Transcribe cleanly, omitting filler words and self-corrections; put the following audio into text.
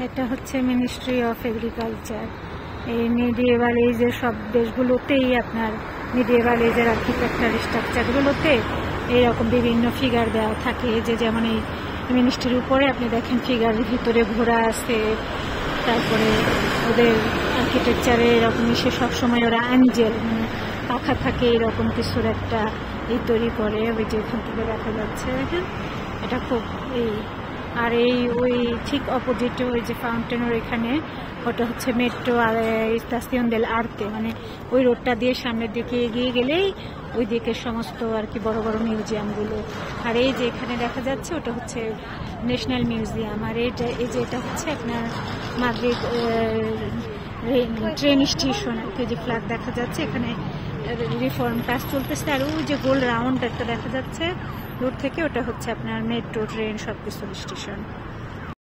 এটা হচ্ছে ministry of agriculture. এই মিডিয়েভাল এজের সব দেশগুলোতেই আপনার মিডিয়েভাল এজের আর্কিটেকচার স্ট্রাকচারগুলোতে এইরকম বিভিন্ন ফিগার দেওয়া থাকে, যে যেমন এই মিনিস্ট্রির উপরে আপনি দেখেন ফিগারের ভিতরে ঘোড়া আছে, তারপরে ওদের আর্কিটেকচারে এরকম সে সবসময় ওরা অ্যাঞ্জেল মানে পাখা থাকে এরকম কিছুর একটা এই তৈরি করে। ওই যে এখান থেকে দেখা যাচ্ছে দেখেন, এটা খুব এই আর এই ওই ঠিক অপোজিটে ওই যে ফাউন্টেনের এখানে ওটা হচ্ছে মেট্রো স্টেশন দেল আর্তে, মানে ওই রোডটা দিয়ে সামনের দিকে এগিয়ে গেলেই ওই দিকে সমস্ত আর কি বড় বড় মিউজিয়ামগুলো। আর এই যে এখানে দেখা যাচ্ছে ওটা হচ্ছে ন্যাশনাল মিউজিয়াম। আর এই যে এটা হচ্ছে আপনার মাদ্রিদ ট্রেন স্টেশন, ওকে যে ফ্ল্যাগ দেখা যাচ্ছে এখানে রিফর্ম কাজ চলতেছে। আর ওই যে গোল রাউন্ড একটা দেখা যাচ্ছে দূর থেকে, ওটা হচ্ছে আপনার মেট্রো ট্রেন সবকিছু স্টেশন।